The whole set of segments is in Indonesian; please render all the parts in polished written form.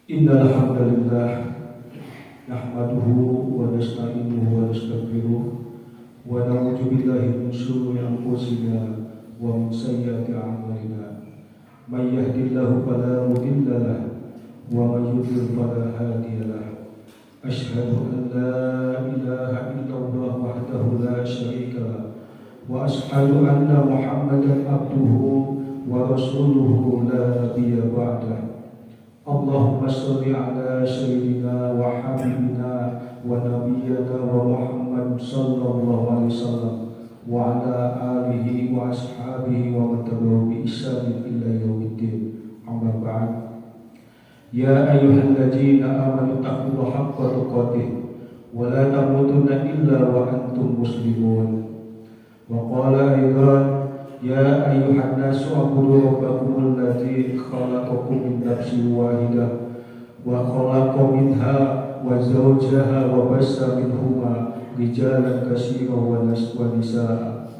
Innal hamdalillah nahmaduhu wa nasta'inuhu wa nastaghfiruh wa na'udzu billahi min shururi anfusina wa min sayyiati a'malina. May yahdihillahu fala mudilla lahu wa may yudlil fala hadiya lahu. Asyhadu an la ilaha illallah wahdahu la syarika lahu wa asyhadu anna Muhammadan abduhu wa rasuluhu la nabiyya ba'dahu. Allahumma sholli ala sayyidina wa habibina wa nabiyyina wa Muhammad sallallahu alaihi wasallam wa ala alihi wa ashabihi wa man tabi'ahum bi ihsan ila yaumiddin. Amma ba'd. Ya ayyuhalladzina amanu taqullaha haqqa tuqatih wa la tamutunna illa wa antum muslimun. Wa qala aidan ya ayyuhan nasu ubudu rabbakum alladzi khalaqakum min nafsin wahidah wa khalaqa minha wa zawjaha wa bassa minhuma rijalan katsiran wa nisaa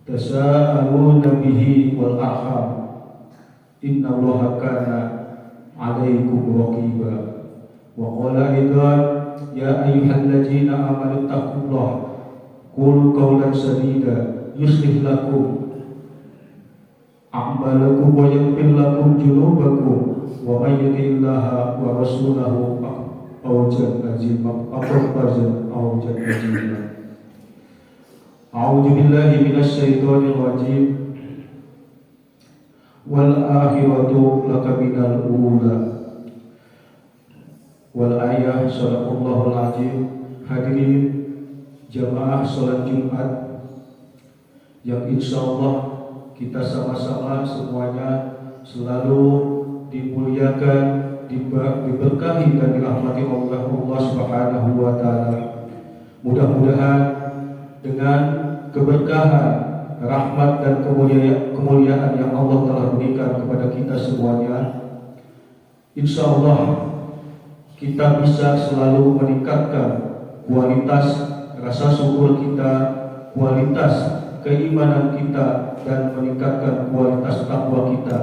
tasaaluna bihi wal arham innallaha kana 'alaikum raqiba. Wa qala aidan ya ayyuhalladzina amanu taqullaha qulu qawlan sadida yuslih lakum a'malakum wa yaghfir lakum dzunubakum wa may yuti'illaha wa rasulahu faqad faza A'udzu billahi minasy syaithanir rajim. Wal akhiratu laka minal ula. Wal ayah sadaqallahul azim. Hadirin jamaah salat Jumat yang insyaallah kita sama-sama semuanya selalu dimuliakan, diberkahi dan dirahmati oleh Allah Subhanahu wa taala. Mudah-mudahan dengan keberkahan, rahmat dan kemuliaan yang Allah telah berikan kepada kita semuanya, insyaallah kita bisa selalu meningkatkan kualitas rasa syukur kita, kualitas keimanan kita, dan meningkatkan kualitas takwa kita,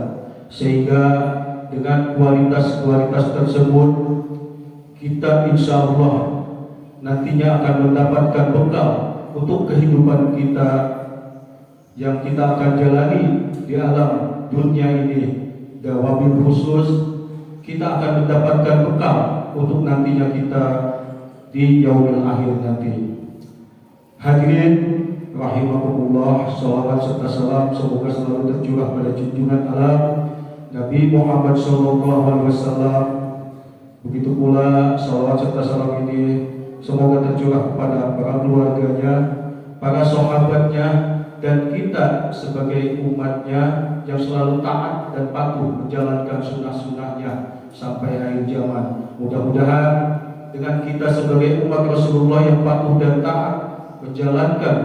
sehingga dengan kualitas-kualitas tersebut kita insya Allah nantinya akan mendapatkan bekal untuk kehidupan kita yang kita akan jalani di alam dunia ini, dan wabil khusus kita akan mendapatkan bekal untuk nantinya kita di yaumil akhir nanti. Hadirin rahimakumullah, salawat serta salam semoga selalu tercurah pada junjungan alam Nabi Muhammad SAW. Begitu pula salawat serta salam ini semoga tercurah kepada para keluarganya, para sahabatnya, dan kita sebagai umatnya yang selalu taat dan patuh menjalankan sunnah-sunnahnya sampai akhir zaman. Mudah-mudahan dengan kita sebagai umat Rasulullah yang patuh dan taat menjalankan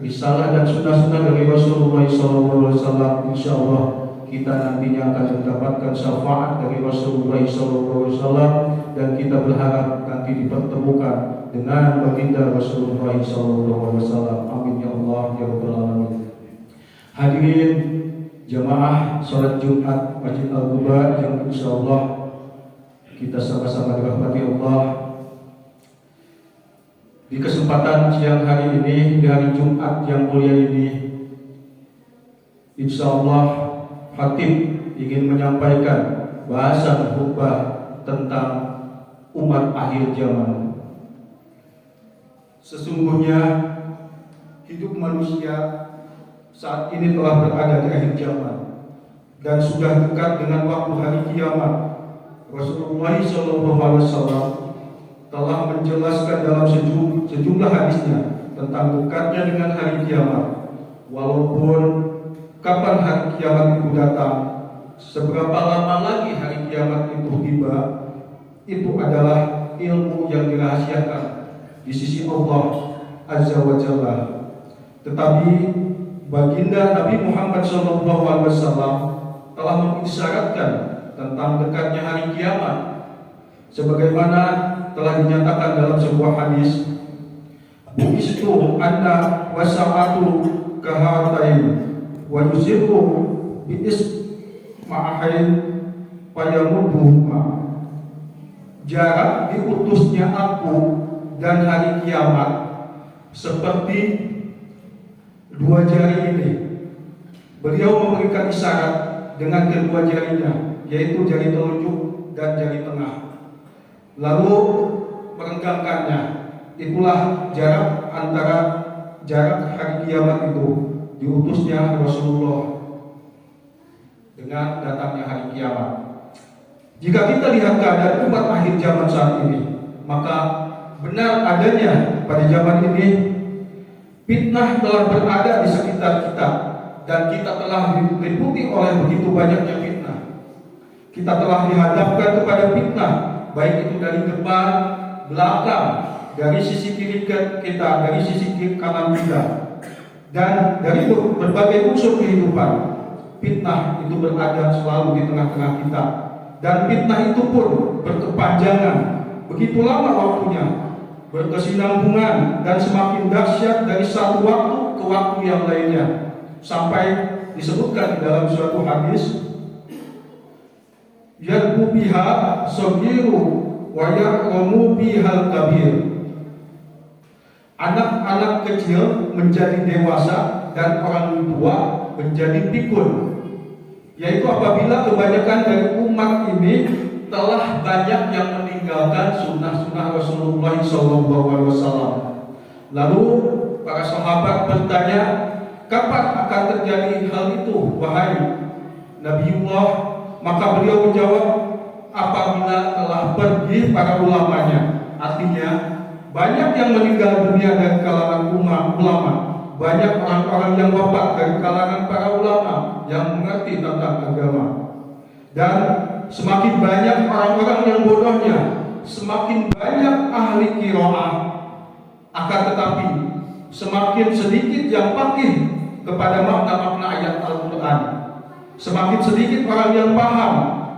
risalah dan sunnah-sunnah dari Rasulullah SAW, insya Allah kita nantinya akan mendapatkan syafaat dari Rasulullah SAW, dan kita berharap nanti dipertemukan dengan baginda Rasulullah SAW. Amin ya Allah ya Rabbal Alamin. Hadirin jamaah salat Jumat Masjid Al-Quba yang insya Allah kita sama-sama dirahmati Allah. Di kesempatan siang hari ini, di hari Jumat yang mulia ini, insya Allah Khatib ingin menyampaikan bahasan khutbah tentang umat akhir zaman. Sesungguhnya hidup manusia saat ini telah berada di akhir zaman dan sudah dekat dengan waktu hari kiamat. Rasulullah SAW telah menjelaskan dalam sejumlah hadisnya tentang dekatnya dengan hari kiamat. Walaupun kapan hari kiamat itu datang, seberapa lama lagi hari kiamat itu tiba, itu adalah ilmu yang dirahasiakan di sisi Allah Azza wa Jalla. Tetapi baginda Nabi Muhammad SAW telah mengisyaratkan tentang dekatnya hari kiamat, sebagaimana telah dinyatakan dalam sebuah hadis, "Bu'istu anna wasa'atu kahatain wa yusiru bi'is ma'ahain fayamudduhuma. Jarak diutusnya aku dan hari kiamat seperti dua jari ini. Beliau memberikan isyarat dengan kedua jarinya, yaitu jari telunjuk dan jari tengah, lalu merenggangkannya. Itulah jarak antara jarak hari kiamat itu, diutusnya Rasulullah dengan datangnya hari kiamat. Jika kita lihat keadaan umat akhir zaman saat ini, maka benar adanya pada zaman ini fitnah telah berada di sekitar kita, dan kita telah diliputi oleh begitu banyaknya fitnah. Kita telah dihadapkan kepada fitnah, baik itu dari depan, belakang, dari sisi kiri kita, dari sisi kanan kita, dan dari berbagai unsur kehidupan. Fitnah itu berada selalu di tengah-tengah kita, dan fitnah itu pun berkepanjangan, begitu lama waktunya, berkesinambungan, dan semakin dahsyat dari satu waktu ke waktu yang lainnya, sampai disebutkan di dalam suatu hadis, yadbu biha sagiru wa yaqamu bihal kabir. Anak-anak kecil menjadi dewasa dan orang tua menjadi pikun, yaitu apabila kebanyakan dari umat ini telah banyak yang meninggalkan sunnah-sunnah Rasulullah SAW. Lalu para sahabat bertanya, kapan akan terjadi hal itu, wahai Nabiullah? Maka beliau menjawab, apabila telah pergi para ulamanya. Artinya, banyak yang meninggal dunia dari kalangan ulama, banyak orang-orang yang wafat dari kalangan para ulama yang mengerti tentang agama, dan semakin banyak orang-orang yang bodohnya, semakin banyak ahli qiraah. Akan tetapi semakin sedikit yang faqih kepada makna-makna ayat Al-Quran, semakin sedikit orang yang paham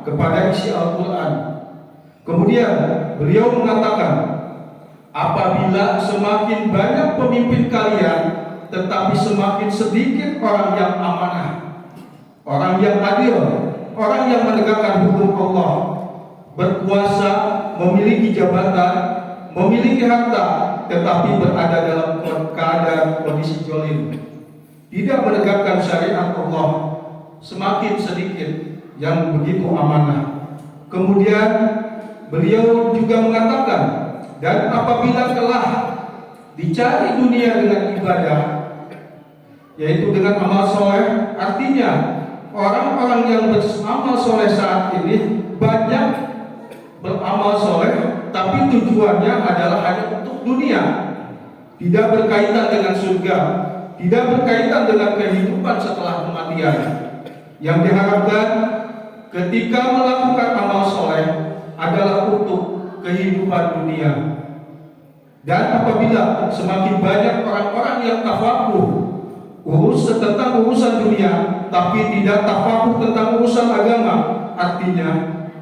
kepada isi Al-Quran. Kemudian beliau mengatakan, apabila semakin banyak pemimpin kalian, tetapi semakin sedikit orang yang amanah, orang yang adil, orang yang menegakkan hukum Allah, berkuasa, memiliki jabatan, memiliki harta, tetapi berada dalam keadaan kondisi zalim, tidak menegakkan syariat Allah, semakin sedikit yang begitu amanah. Kemudian beliau juga mengatakan, dan apabila telah dicari dunia dengan ibadah, yaitu dengan amal soleh, artinya orang-orang yang beramal soleh saat ini banyak beramal soleh, tapi tujuannya adalah hanya untuk dunia, tidak berkaitan dengan surga, tidak berkaitan dengan kehidupan setelah kematian. Yang diharapkan ketika melakukan amal soleh adalah untuk kehidupan dunia. Dan apabila semakin banyak orang-orang yang tafakuh tentang urusan dunia, tapi tidak tafakuh tentang urusan agama, artinya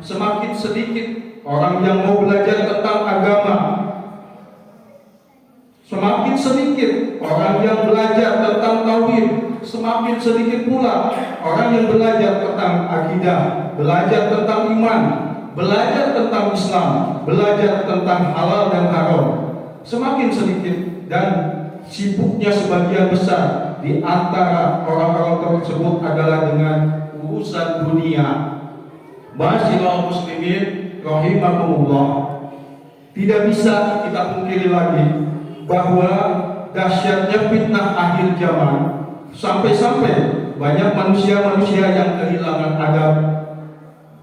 semakin sedikit orang yang mau belajar tentang agama, semakin sedikit orang yang belajar tentang tauhid, semakin sedikit pula orang yang belajar tentang akidah, belajar tentang iman, belajar tentang Islam, belajar tentang halal dan haram. Semakin sedikit, dan sibuknya sebagian besar di antara orang-orang tersebut adalah dengan urusan dunia. Ma'asyiral muslimin rahimakumullah, tidak bisa kita pungkiri lagi bahwa dahsyatnya fitnah akhir zaman, sampai-sampai banyak manusia-manusia yang kehilangan adab,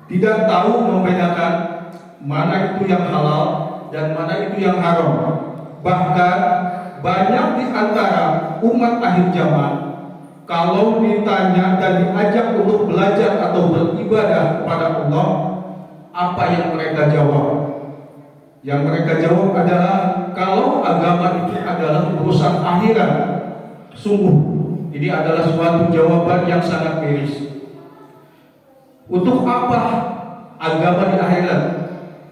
tidak tahu membedakan mana itu yang halal dan mana itu yang haram. Bahkan banyak di antara umat akhir zaman, kalau ditanya dan diajak untuk belajar atau beribadah kepada Allah, apa yang mereka jawab? Yang mereka jawab adalah, kalau agama itu adalah urusan akhirat. Sungguh, ini adalah suatu jawaban yang sangat miris. Untuk apa agama di akhirat?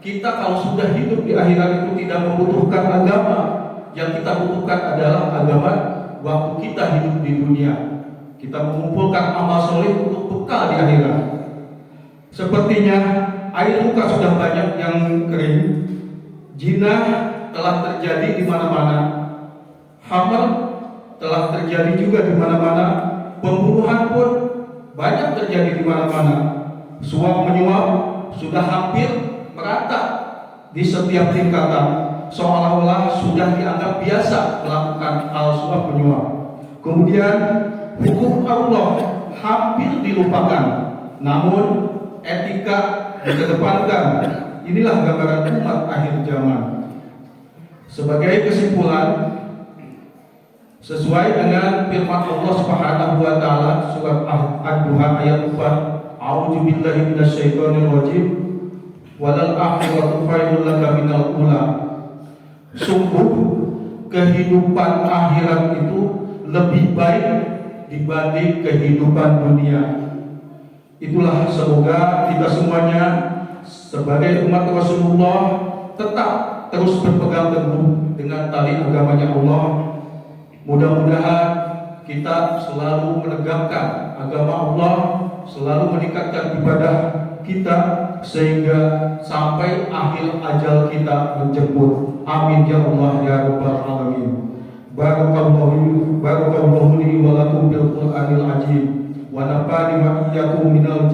Kita kalau sudah hidup di akhirat itu tidak membutuhkan agama. Yang kita butuhkan adalah agama waktu kita hidup di dunia. Kita mengumpulkan amal soleh untuk bekal di akhirat. Sepertinya air muka sudah banyak yang kering, zina telah terjadi di mana-mana, hamil telah terjadi juga di mana-mana, pembunuhan pun banyak terjadi di mana-mana, suap menyuap sudah hampir merata di setiap tingkatan, seolah-olah sudah dianggap biasa melakukan hal suap menyuap. Kemudian hukum Allah hampir dilupakan, namun etika dikedepankan. Inilah gambaran umat akhir zaman. Sebagai kesimpulan, sesuai dengan firman Allah Subhanahu wa taala surat Ad-Duha ayat 4, A'udzu billahi minasyaitonir rajim. Walal akhiratu khairul laka minal ula. Sungguh kehidupan akhirat itu lebih baik dibanding kehidupan dunia. Itulah semoga kita semuanya sebagai umat Rasulullah tetap terus berpegang teguh dengan tali agamanya Allah. Mudah-mudahan kita selalu menegakkan agama Allah, selalu meningkatkan ibadah kita sehingga sampai akhir ajal kita menjemput. Amin ya Allah ya rabbal alamin. Barakallahu li wa lakum bil Qur'anil azim wa nafa'ani wa iyyakum minal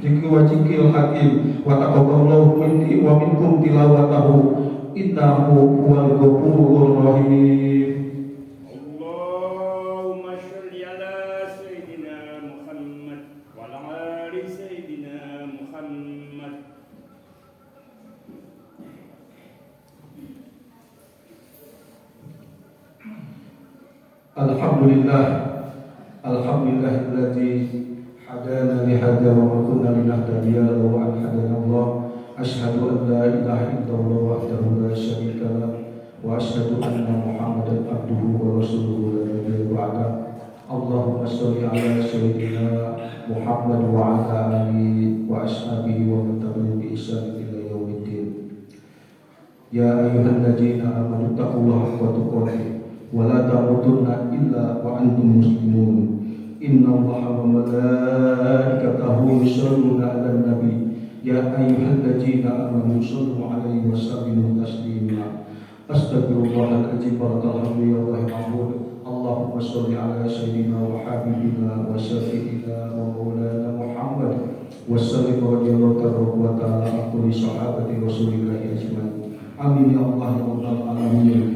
dzikri wa dzikril hakim wa taqabbalallahu minni wa minkum tilawatahu innahu huwal ghafurur rahim. Alhamdulillahilladzi hadana li hadza wa ma kunna linahtadiya laula an hadana Allah. Asyhadu an la ilaha illallah wahdahu la syarika lah wa asyhadu anna Muhammadan abduhu wa rasuluhu la nabiyya ba'da. Allahumma shalli ala sayyidina Muhammad wa ala alihi wa ashabihi wa man tabi'ahum bi ihsan ila yaumiddin. Ya ayyuhalladzina amanu taqullaha haqqa tuqatih wa la tamutunna illa wa antum muslimun. Inna Allaha wa malaikatahu yusholluna 'alan nabi. Ya ayyuhalladzina amanu shollu 'alaihi wa sallimu taslima. Astaghfirullahaladzim. Barakallahu mahmud. Allahumma sholli 'ala sayyidina wa habibina wa syafi'ina wa maulana Muhammad wa sallim radhiyallahu ta'ala an kulli sahabati Rasulillahi ajmain. Amin ya Allah ya rabbal alamin.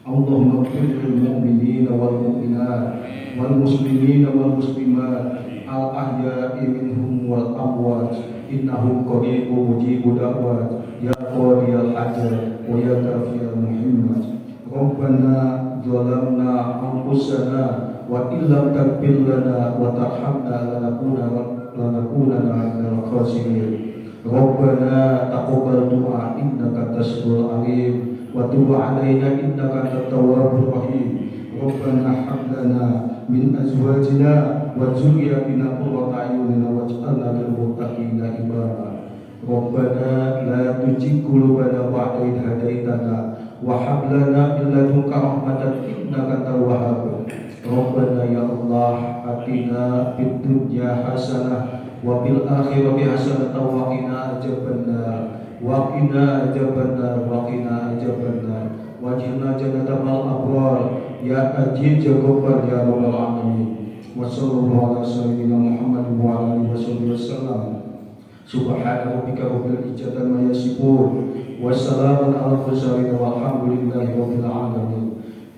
Allahumma ighfir lil mu'minina wal mu'minat wal muslimina wal muslimat al ahya'i minhum wal amwat innahum qaribun mujibud da'wat ya qadiyal hajat wa ya kafiyal muhimmat. Rabbana zalamna anfusana wa illam taghfir lana wa tarhamna lanakunanna minal khasirin. Rabbana taqabbal du'a innaka antas-sami'ul 'alim wa tub 'alaina innaka antat-tawwabur rahim. Rabbana hab lana min azwajina wa dzurriyyatina qurrata a'yunin waj'alna lil muttaqina imama. Rabbana la tuzigh qulubana ba'da idh hadaitana wa hab lana min ladunka rahmatan innaka antal wahhab. Rabbana ya Allah atina fid dunya hasanah wa fil akhirati hasanatan wa qina adzabannar wa qina adzabannar wa qina adzabannar waj'alna jannatal abrar ya aziz ya ghaffar ya rabbal alamin. Wa sallallahu ala sayyidina Muhammad wa ala alihi wasallam. Subhana rabbika rabbil izzati amma yasifun wa salamun alal mursalin walhamdulillahi rabbil alamin.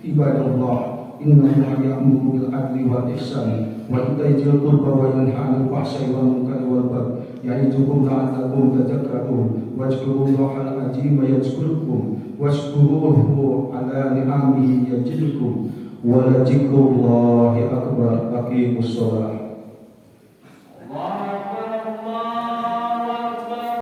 Ibadallah, inna Allaha ya'muru bil adli wal ihsan wa ita'i dzil qurba wa yanha 'anil fahsya'i wal munkari wal baghi ya'idukum la'allakum tadhakkarun. Wazkurullahal 'azima yadhkurkum washkuruhu 'ala ni'amihi yazidkum wa la dzikrullahi akbar. Aqimus shalah.